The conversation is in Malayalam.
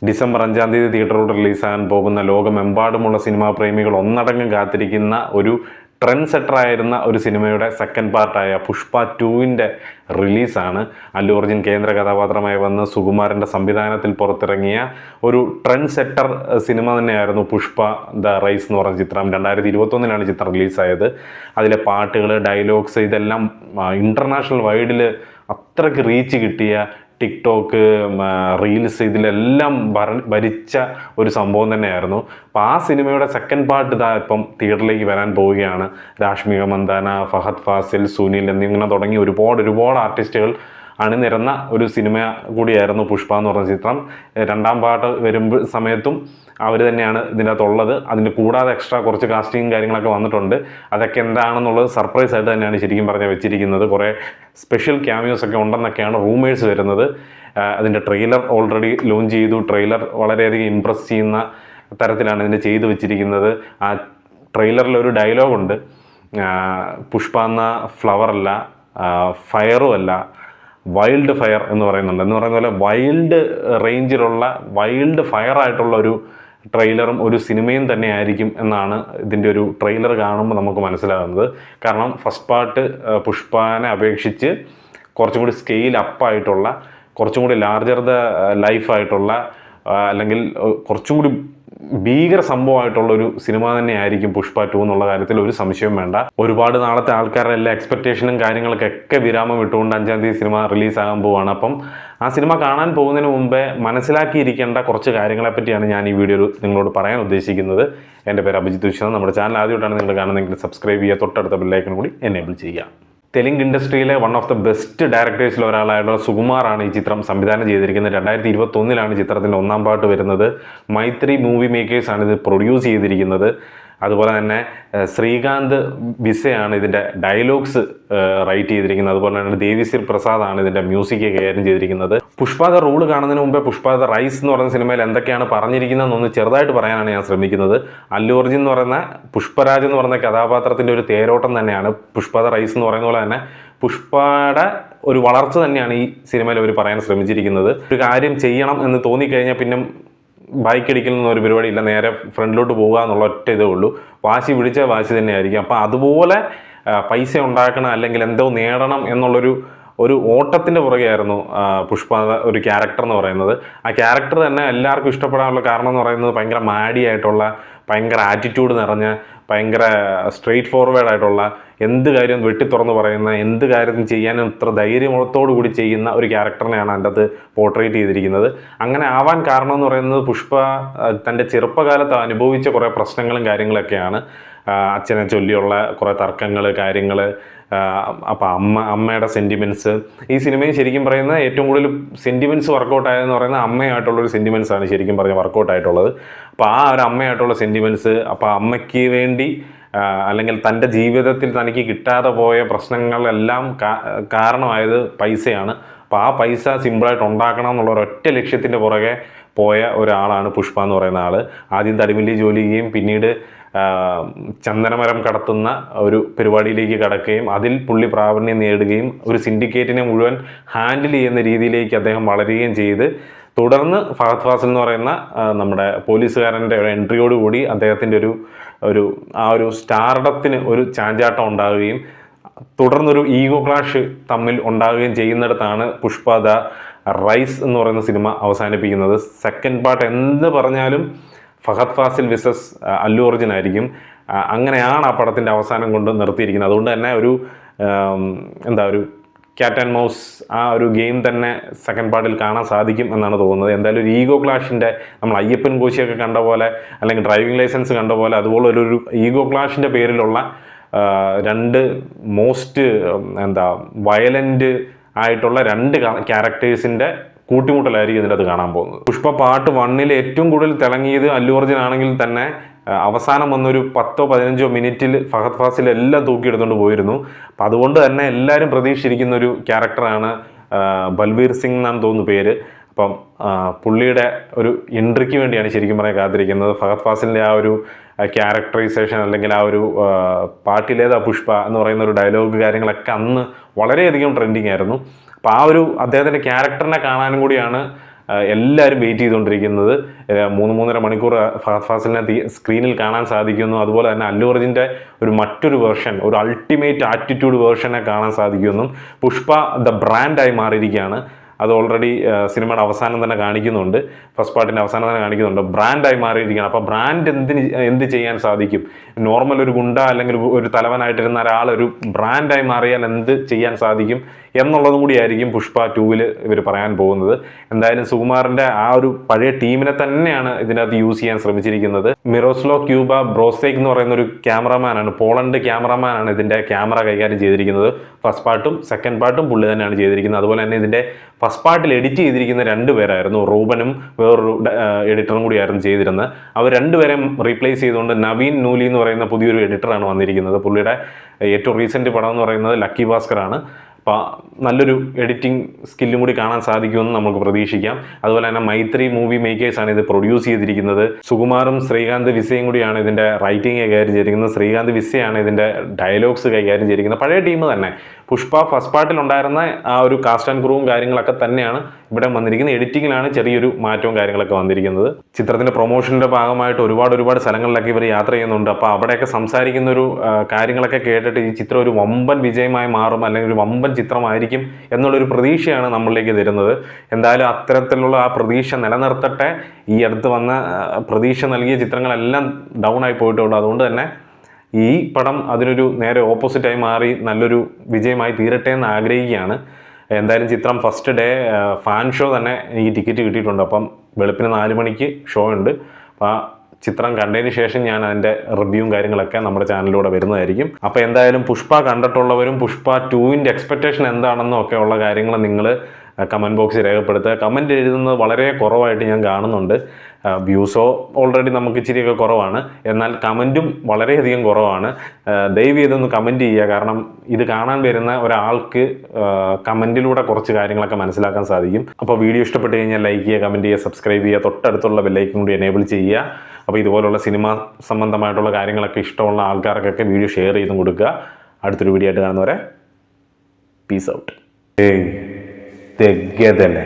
ഡിസംബർ 5-ാം തീയതി തിയേറ്ററിലൂടെ റിലീസാകാൻ പോകുന്ന ലോകമെമ്പാടുമുള്ള സിനിമാ പ്രേമികൾ ഒന്നടങ്കം കാത്തിരിക്കുന്ന ഒരു ട്രെൻഡ് സെറ്ററായിരുന്ന ഒരു സിനിമയുടെ സെക്കൻഡ് പാർട്ടായ പുഷ്പ 2-ൻ്റെ റിലീസാണ്. അല്ലു അർജുൻ കേന്ദ്ര കഥാപാത്രമായി വന്ന് സുകുമാരൻ്റെ സംവിധാനത്തിൽ പുറത്തിറങ്ങിയ ഒരു ട്രെൻഡ് സെറ്റർ സിനിമ തന്നെയായിരുന്നു പുഷ്പ ദ റൈസ് എന്ന് പറഞ്ഞ ചിത്രം. 2021 ചിത്രം റിലീസായത്. അതിലെ പാട്ടുകൾ, ഡയലോഗ്സ് ഇതെല്ലാം ഇൻ്റർനാഷണൽ വൈഡിൽ അത്രയ്ക്ക് റീച്ച് കിട്ടിയ ടിക്ടോക്ക്, റീൽസ് ഇതിലെല്ലാം ഭരിച്ച ഒരു സംഭവം തന്നെയായിരുന്നു. അപ്പോൾ ആ സിനിമയുടെ സെക്കൻഡ് പാർട്ട് ഇതാ ഇപ്പം തിയേറ്ററിലേക്ക് വരാൻ പോവുകയാണ്. രാഷ്മിക മന്ദാന, ഫഹദ് ഫാസിൽ, സുനിൽ എന്നിങ്ങനെ തുടങ്ങി ഒരുപാട് ആർട്ടിസ്റ്റുകൾ അണിനിരന്ന ഒരു സിനിമ കൂടിയായിരുന്നു പുഷ്പ എന്ന് പറഞ്ഞ ചിത്രം. 2ാം പാർട്ട് വരുമ്പോൾ സമയത്തും അവർ തന്നെയാണ് ഇതിൻ്റെ അകത്തുള്ളത്. അതിൻ്റെ കൂടാതെ എക്സ്ട്രാ കുറച്ച് കാസ്റ്റിംഗ് കാര്യങ്ങളൊക്കെ വന്നിട്ടുണ്ട്. അതൊക്കെ എന്താണെന്നുള്ളത് സർപ്രൈസ് ആയിട്ട് തന്നെയാണ് ശരിക്കും പറഞ്ഞാൽ വെച്ചിരിക്കുന്നത്. കുറേ സ്പെഷ്യൽ ക്യാമിയോസ് ഒക്കെ ഉണ്ടെന്നൊക്കെയാണ് റൂമേഴ്സ് വരുന്നത്. അതിൻ്റെ ട്രെയിലർ ഓൾറെഡി ലോഞ്ച് ചെയ്തു. ട്രെയിലർ വളരെയധികം ഇമ്പ്രസ് ചെയ്യുന്ന തരത്തിലാണ് ഇതിൻ്റെ ചെയ്തു വെച്ചിരിക്കുന്നത്. ആ ട്രെയിലറിലൊരു ഡയലോഗുണ്ട്, പുഷ്പ എന്ന ഫ്ലവറല്ല, ഫയറും അല്ല, വൈൽഡ് ഫയർ എന്ന് പറയുന്നുണ്ട്. എന്ന് പറയുന്ന പോലെ വൈൽഡ് റേഞ്ചിലുള്ള വൈൽഡ് ഫയർ ആയിട്ടുള്ള ഒരു ട്രെയിലറും ഒരു സിനിമയും തന്നെ ആയിരിക്കും എന്നാണ് ഇതിൻ്റെ ഒരു ട്രെയിലർ കാണുമ്പോൾ നമുക്ക് മനസ്സിലാകുന്നത്. കാരണം ഫസ്റ്റ് പാർട്ട് പുഷ്പനെ അപേക്ഷിച്ച് കുറച്ചും കൂടി സ്കെയിൽ അപ്പായിട്ടുള്ള, കുറച്ചും കൂടി ലാർജർ ദ ലൈഫായിട്ടുള്ള, അല്ലെങ്കിൽ കുറച്ചും കൂടി ഭീകര സംഭവമായിട്ടുള്ളൊരു സിനിമ തന്നെയായിരിക്കും പുഷ്പ 2 എന്നുള്ള കാര്യത്തിൽ ഒരു സംശയവും വേണ്ട. ഒരുപാട് നാളത്തെ ആൾക്കാരുടെ എല്ലാ എക്സ്പെക്റ്റേഷനും കാര്യങ്ങൾക്കൊക്കെ വിരാമം ഇട്ടുകൊണ്ട് 5-ാം തീയതി സിനിമ റിലീസാകാൻ പോവുകയാണ്. അപ്പം ആ സിനിമ കാണാൻ പോകുന്നതിന് മുമ്പേ മനസ്സിലാക്കിയിരിക്കേണ്ട കുറച്ച് കാര്യങ്ങളെപ്പറ്റിയാണ് ഞാൻ ഈ വീഡിയോ നിങ്ങളോട് പറയാൻ ഉദ്ദേശിക്കുന്നത്. എൻ്റെ പേര് അഭിജിത്ത് വിശ്വനാഥ്. നമ്മുടെ ചാനൽ ആദ്യമായിട്ടാണ് നിങ്ങൾ കാണുന്നതെങ്കിൽ സബ്സ്ക്രൈബ് ചെയ്യുക, തൊട്ടടുത്ത ബെല്ലൈക്കൺ കൂടി എനേബിൾ ചെയ്യുക. തെലുങ്ക് ഇൻഡസ്ട്രിയിലെ വൺ ഓഫ് ദ ബെസ്റ്റ് ഡയറക്ടേഴ്സിൽ ഒരാളായിട്ടുള്ള സുകുമാറാണ് ഈ ചിത്രം സംവിധാനം ചെയ്തിരിക്കുന്നത്. 2021 ചിത്രത്തിൻ്റെ 1ാം പാർട്ട് വരുന്നത്. മൈത്രി മൂവി മേക്കേഴ്സാണ് ഇത് പ്രൊഡ്യൂസ് ചെയ്തിരിക്കുന്നത്. അതുപോലെ തന്നെ ശ്രീകാന്ത് ബിസയാണ് ഇതിൻ്റെ ഡയലോഗ്സ് റൈറ്റ് ചെയ്തിരിക്കുന്നത്. അതുപോലെ തന്നെ ദേവിശ്രീ പ്രസാദാണ് ഇതിൻ്റെ മ്യൂസിക് കൈകാര്യം ചെയ്തിരിക്കുന്നത്. പുഷ്പ ദ റൂൾ കാണുന്നതിന് മുമ്പേ പുഷ്പ ദ റൈസ് എന്ന് പറയുന്ന സിനിമയിൽ എന്തൊക്കെയാണ് പറഞ്ഞിരിക്കുന്നതെന്നൊന്ന് ചെറുതായിട്ട് പറയാനാണ് ഞാൻ ശ്രമിക്കുന്നത്. അല്ലു അർജുൻ എന്ന് പറയുന്ന പുഷ്പരാജ് എന്ന് പറയുന്ന കഥാപാത്രത്തിൻ്റെ ഒരു തേരോട്ടം തന്നെയാണ് പുഷ്പ ദ റൈസ് എന്ന് പറയുന്ന പോലെ തന്നെ പുഷ്പയുടെ ഒരു വളർച്ച തന്നെയാണ് ഈ സിനിമയിൽ അവർ പറയാൻ ശ്രമിച്ചിരിക്കുന്നത്. ഒരു കാര്യം ചെയ്യണം എന്ന് തോന്നിക്കഴിഞ്ഞാൽ പിന്നെ ബൈക്ക് അടിക്കലൊന്നും ഒരു പരിപാടിയില്ല, നേരെ ഫ്രണ്ടിലോട്ട് പോകുക എന്നുള്ള ഒറ്റ ഇതേ ഉള്ളൂ. വാശി പിടിച്ചാൽ വാശി തന്നെ ആയിരിക്കും. അപ്പോൾ അതുപോലെ പൈസ ഉണ്ടാക്കണം അല്ലെങ്കിൽ എന്തോ നേടണം എന്നുള്ളൊരു ഓട്ടത്തിൻ്റെ പുറകെയായിരുന്നു പുഷ്പ ഒരു ക്യാരക്ടർ എന്ന് പറയുന്നത്. ആ ക്യാരക്ടർ തന്നെ എല്ലാവർക്കും ഇഷ്ടപ്പെടാനുള്ള കാരണം എന്ന് പറയുന്നത് ഭയങ്കര മാഡിയായിട്ടുള്ള, ഭയങ്കര ആറ്റിറ്റ്യൂഡ് നിറഞ്ഞ, ഭയങ്കര സ്ട്രെയിറ്റ് ഫോർവേഡ് ആയിട്ടുള്ള, എന്ത് കാര്യം വെട്ടിത്തുറന്ന് പറയുന്ന, എന്ത് കാര്യം ചെയ്യാനും ഇത്ര ധൈര്യമത്തോടു കൂടി ചെയ്യുന്ന ഒരു ക്യാരക്ടറിനെയാണ് അതിൻ്റെ അത് പോർട്രേറ്റ് ചെയ്തിരിക്കുന്നത്. അങ്ങനെ ആവാൻ കാരണം എന്ന് പറയുന്നത് പുഷ്പ തൻ്റെ ചെറുപ്പകാലത്ത് അനുഭവിച്ച കുറേ പ്രശ്നങ്ങളും കാര്യങ്ങളൊക്കെയാണ്. അച്ഛനെ ചൊല്ലിയുള്ള കുറേ തർക്കങ്ങൾ, കാര്യങ്ങൾ, അപ്പോൾ അമ്മയുടെ സെൻറ്റിമെൻറ്റ്സ്. ഈ സിനിമയിൽ ശരിക്കും പറയുന്നത് ഏറ്റവും കൂടുതൽ സെൻറ്റിമെൻറ്റ്സ് വർക്കൗട്ട് ആയതെന്ന് പറയുന്നത് അമ്മയായിട്ടുള്ളൊരു സെൻറ്റിമെൻറ്റ്സാണ് ശരിക്കും പറഞ്ഞാൽ വർക്കൗട്ട് ആയിട്ടുള്ളത്. അപ്പോൾ ആ ഒരു അമ്മയായിട്ടുള്ള സെൻറ്റിമെൻറ്റ്സ്, അപ്പോൾ അമ്മയ്ക്ക് വേണ്ടി അല്ലെങ്കിൽ തൻ്റെ ജീവിതത്തിൽ തനിക്ക് കിട്ടാതെ പോയ പ്രശ്നങ്ങളെല്ലാം കാരണമായത് പൈസയാണ്. അപ്പോൾ ആ പൈസ സിമ്പിളായിട്ട് ഉണ്ടാക്കണം എന്നുള്ള ഒരൊറ്റ ലക്ഷ്യത്തിൻ്റെ പുറകെ പോയ ഒരാളാണ് പുഷ്പ എന്ന് പറയുന്ന ആൾ. ആദ്യം തടിമില്ലി ജോലി ചെയ്യുകയും പിന്നീട് ചന്ദനമരം കടത്തുന്ന ഒരു പരിപാടിയിലേക്ക് കടക്കുകയും അതിൽ പുള്ളി പ്രാവീണ്യം നേടുകയും ഒരു സിൻഡിക്കേറ്റിനെ മുഴുവൻ ഹാൻഡിൽ ചെയ്യുന്ന രീതിയിലേക്ക് അദ്ദേഹം വളരുകയും ചെയ്ത് തുടർന്ന് ഫഹദ് ഫാസിൽ എന്ന് പറയുന്ന നമ്മുടെ പോലീസുകാരൻ്റെ ഒരു എൻട്രിയോടുകൂടി അദ്ദേഹത്തിൻ്റെ ഒരു സ്റ്റാർഡത്തിന് ഒരു ചാഞ്ചാട്ടം ഉണ്ടാവുകയും തുടർന്നൊരു ഈഗോ ക്ലാഷ് തമ്മിൽ ഉണ്ടാവുകയും ചെയ്യുന്നിടത്താണ് പുഷ്പ ദ റൈസ് എന്ന് പറയുന്ന സിനിമ അവസാനിപ്പിക്കുന്നത്. സെക്കൻഡ് പാർട്ട് എന്ത് പറഞ്ഞാലും ഫഹദ് ഫാസിൽ വിസസ് അല്ലു അർജുൻ ആയിരിക്കും. അങ്ങനെയാണ് ആ പടത്തിൻ്റെ അവസാനം കൊണ്ട് നിർത്തിയിരിക്കുന്നത്. അതുകൊണ്ട് തന്നെ ഒരു ക്യാറ്റ് ആൻഡ് മൗസ് ആ ഒരു ഗെയിം തന്നെ സെക്കൻഡ് പാർട്ടിൽ കാണാൻ സാധിക്കും എന്നാണ് തോന്നുന്നത്. എന്തായാലും ഒരു ഈഗോ ക്ലാഷിൻ്റെ, നമ്മൾ അയ്യപ്പൻ കോശിയൊക്കെ കണ്ട പോലെ അല്ലെങ്കിൽ ഡ്രൈവിംഗ് ലൈസൻസ് കണ്ട പോലെ അതുപോലെ ഒരു ഈഗോ ക്ലാഷിൻ്റെ പേരിലുള്ള 2 മോസ്റ്റ് വയലൻ്റ് ആയിട്ടുള്ള 2 ക്യാരക്ടേഴ്സിൻ്റെ കൂട്ടിമുട്ടലായിരിക്കും ഇതിൻ്റെ അത് കാണാൻ പോകുന്നത്. പുഷ്പ പാർട്ട് 1 ഏറ്റവും കൂടുതൽ തിളങ്ങിയത് അല്ലു അർജുൻ ആണെങ്കിൽ തന്നെ അവസാനം വന്നൊരു 10-15 മിനിറ്റിൽ ഫഹദ് ഫാസിൽ എല്ലാം തൂക്കിയെടുത്തുകൊണ്ട് പോയിരുന്നു. അപ്പം അതുകൊണ്ട് തന്നെ എല്ലാവരും പ്രതീക്ഷിച്ചിരിക്കുന്ന ഒരു ക്യാരക്ടറാണ് ബൽബീർ സിംഗ് എന്നാണ് തോന്നുന്നു പേര്. അപ്പം പുള്ളിയുടെ ഒരു എൻട്രിക്ക് വേണ്ടിയാണ് ശരിക്കും പറയാൻ കാത്തിരിക്കുന്നത്. ഫഹദ് ഫാസിലിൻ്റെ ആ ഒരു ക്യാരക്ടറൈസേഷൻ അല്ലെങ്കിൽ ആ ഒരു പാട്ടിലേതാ പുഷ്പ എന്ന് പറയുന്ന ഒരു ഡയലോഗ് കാര്യങ്ങളൊക്കെ അന്ന് വളരെയധികം ട്രെൻഡിങ് ആയിരുന്നു. അപ്പോൾ ആ ഒരു അദ്ദേഹത്തിൻ്റെ ക്യാരക്ടറിനെ കാണാനും കൂടിയാണ് എല്ലാവരും വെയിറ്റ് ചെയ്തുകൊണ്ടിരിക്കുന്നത്. 3-3.5 മണിക്കൂർ ഫഹദ് ഫാസിലിനെ സ്ക്രീനിൽ കാണാൻ സാധിക്കുന്നു. അതുപോലെ തന്നെ അല്ലു അർജുൻ്റെ മറ്റൊരു വേർഷൻ, ഒരു അൾട്ടിമേറ്റ് ആറ്റിറ്റ്യൂഡ് വേർഷനെ കാണാൻ സാധിക്കുമെന്നും. പുഷ്പ ദ ബ്രാൻഡായി മാറിയിരിക്കുകയാണ്. അത് ഓൾറെഡി സിനിമയുടെ അവസാനം തന്നെ കാണിക്കുന്നുണ്ട്, ഫസ്റ്റ് പാർട്ടിൻ്റെ അവസാനം തന്നെ കാണിക്കുന്നുണ്ട്. ബ്രാൻഡായി മാറിയിരിക്കുകയാണ്. അപ്പോൾ ബ്രാൻഡ് എന്ത് ചെയ്യാൻ സാധിക്കും? നോർമൽ ഒരു ഗുണ്ട അല്ലെങ്കിൽ ഒരു തലവനായിട്ടിരുന്ന ഒരാളൊരു ബ്രാൻഡായി മാറിയാൽ എന്ത് ചെയ്യാൻ സാധിക്കും എന്നുള്ളതും കൂടിയായിരിക്കും പുഷ്പ 2-ൽ ഇവർ പറയാൻ പോകുന്നത്. എന്തായാലും സുകുമാറിൻ്റെ ആ ഒരു പഴയ ടീമിനെ തന്നെയാണ് ഇതിനകത്ത് യൂസ് ചെയ്യാൻ ശ്രമിച്ചിരിക്കുന്നത്. മിറോസ്ലോ ക്യൂബ ബ്രോസേക്ക് എന്ന് പറയുന്ന ഒരു ക്യാമറാമാനാണ്, പോളണ്ട് ക്യാമറാമാനാണ് ഇതിൻ്റെ ക്യാമറ കൈകാര്യം ചെയ്തിരിക്കുന്നത്. ഫസ്റ്റ് പാർട്ടും സെക്കൻഡ് പാർട്ടും പുള്ളി തന്നെയാണ് ചെയ്തിരിക്കുന്നത്. അതുപോലെ തന്നെ ഇതിൻ്റെ ഫസ്റ്റ് പാർട്ടിൽ എഡിറ്റ് ചെയ്തിരിക്കുന്ന 2 പേരായിരുന്നു, റൂബനും വേറൊരു എഡിറ്ററും കൂടിയായിരുന്നു ചെയ്തിരുന്നത്. അവർ 2 പേരെയും റീപ്ലേസ് ചെയ്തുകൊണ്ട് നവീൻ നൂലി എന്ന് പറയുന്ന പുതിയൊരു എഡിറ്ററാണ് വന്നിരിക്കുന്നത്. പുള്ളിയുടെ ഏറ്റവും റീസെൻറ്റ് പടം എന്ന് പറയുന്നത് ലക്കി ഭാസ്കറാണ്. അപ്പോൾ നല്ലൊരു എഡിറ്റിംഗ് സ്കില്ലും കൂടി കാണാൻ സാധിക്കുമെന്ന് നമുക്ക് പ്രതീക്ഷിക്കാം. അതുപോലെ തന്നെ മൈത്രി മൂവി മേക്കേഴ്സാണ് ഇത് പ്രൊഡ്യൂസ് ചെയ്തിരിക്കുന്നത്. സുകുമാറും ശ്രീകാന്ത് വിസയും കൂടിയാണ് ഇതിൻ്റെ റൈറ്റിംഗ് കൈകാര്യം ചെയ്തിരിക്കുന്നത്. ശ്രീകാന്ത് വിസയാണ് ഇതിൻ്റെ ഡയലോഗ്സ് കൈകാര്യം ചെയ്തിരിക്കുന്നത്. പഴയ ടീം തന്നെ. പുഷ്പ ഫസ്റ്റ് പാർട്ടിൽ ഉണ്ടായിരുന്ന ആ ഒരു കാസ്റ്റ് ആൻഡ് ക്രൂവും കാര്യങ്ങളൊക്കെ തന്നെയാണ് ഇവിടെ വന്നിരിക്കുന്നത്. എഡിറ്റിങ്ങിലാണ് ചെറിയൊരു മാറ്റവും കാര്യങ്ങളൊക്കെ വന്നിരിക്കുന്നത്. ചിത്രത്തിൻ്റെ പ്രൊമോഷൻ്റെ ഭാഗമായിട്ട് ഒരുപാട് സ്ഥലങ്ങളിലൊക്കെ ഇവർ യാത്ര ചെയ്യുന്നുണ്ട്. അപ്പോൾ അവിടെയൊക്കെ സംസാരിക്കുന്ന ഒരു കാര്യങ്ങളൊക്കെ കേട്ടിട്ട് ഈ ചിത്രം ഒരു വമ്പൻ വിജയമായി മാറും, അല്ലെങ്കിൽ ഒരു വമ്പൻ ചിത്രമായിരിക്കും എന്നുള്ളൊരു പ്രതീക്ഷയാണ് നമ്മളിലേക്ക് തരുന്നത്. എന്തായാലും അത്തരത്തിലുള്ള ആ പ്രതീക്ഷ നിലനിർത്തട്ടെ. ഈ അടുത്ത് വന്ന പ്രതീക്ഷ നൽകിയ ചിത്രങ്ങളെല്ലാം ഡൗൺ ആയി പോയിട്ടുള്ളൂ. അതുകൊണ്ട് തന്നെ ഈ പടം അതിനൊരു നേരെ ഓപ്പോസിറ്റായി മാറി നല്ലൊരു വിജയമായി തീരട്ടെ എന്ന് ആഗ്രഹിക്കുകയാണ്. എന്തായാലും ചിത്രം ഫസ്റ്റ് ഡേ ഫാൻ ഷോ തന്നെ എനിക്ക് ടിക്കറ്റ് കിട്ടിയിട്ടുണ്ട്. അപ്പം വെളുപ്പിന് 4 മണിക്ക് ഷോ ഉണ്ട്. അപ്പോൾ ആ ചിത്രം കണ്ടതിന് ശേഷം ഞാൻ അതിൻ്റെ റിവ്യൂവും കാര്യങ്ങളൊക്കെ നമ്മുടെ ചാനലിലൂടെ വരുന്നതായിരിക്കും. അപ്പോൾ എന്തായാലും പുഷ്പ കണ്ടിട്ടുള്ളവരും പുഷ്പ 2-ൻ്റെ എക്സ്പെക്റ്റേഷൻ എന്താണെന്നും ഒക്കെ ഉള്ള കാര്യങ്ങൾ നിങ്ങൾ കമൻറ്റ് ബോക്സിൽ രേഖപ്പെടുത്തുക. കമൻറ്റ് എഴുതുന്നത് വളരെ കുറവായിട്ട് ഞാൻ കാണുന്നുണ്ട്. വ്യൂസോ ഓൾറെഡി നമുക്ക് ഇച്ചിരിയൊക്കെ കുറവാണ്, എന്നാൽ കമൻറ്റും വളരെയധികം കുറവാണ്. ദയവ് ചെയ്തൊന്ന് കമൻറ്റ് ചെയ്യുക. കാരണം ഇത് കാണാൻ വരുന്ന ഒരാൾക്ക് കമൻറ്റിലൂടെ കുറച്ച് കാര്യങ്ങളൊക്കെ മനസ്സിലാക്കാൻ സാധിക്കും. അപ്പോൾ വീഡിയോ ഇഷ്ടപ്പെട്ട് കഴിഞ്ഞാൽ ലൈക്ക് ചെയ്യുക, കമൻറ്റ് ചെയ്യുക, സബ്സ്ക്രൈബ് ചെയ്യുക, തൊട്ടടുത്തുള്ള ബെല്ലൈക്കൺ കൂടി എനേബിൾ ചെയ്യുക. അപ്പോൾ ഇതുപോലുള്ള സിനിമ സംബന്ധമായിട്ടുള്ള കാര്യങ്ങളൊക്കെ ഇഷ്ടമുള്ള ആൾക്കാർക്കൊക്കെ വീഡിയോ ഷെയർ ചെയ്തും കൊടുക്കുക. അടുത്തൊരു വീഡിയോ ആയിട്ട് കാണുന്നവരെ പീസ് ഔട്ട്. തെഗ്ഗതല്ലേ.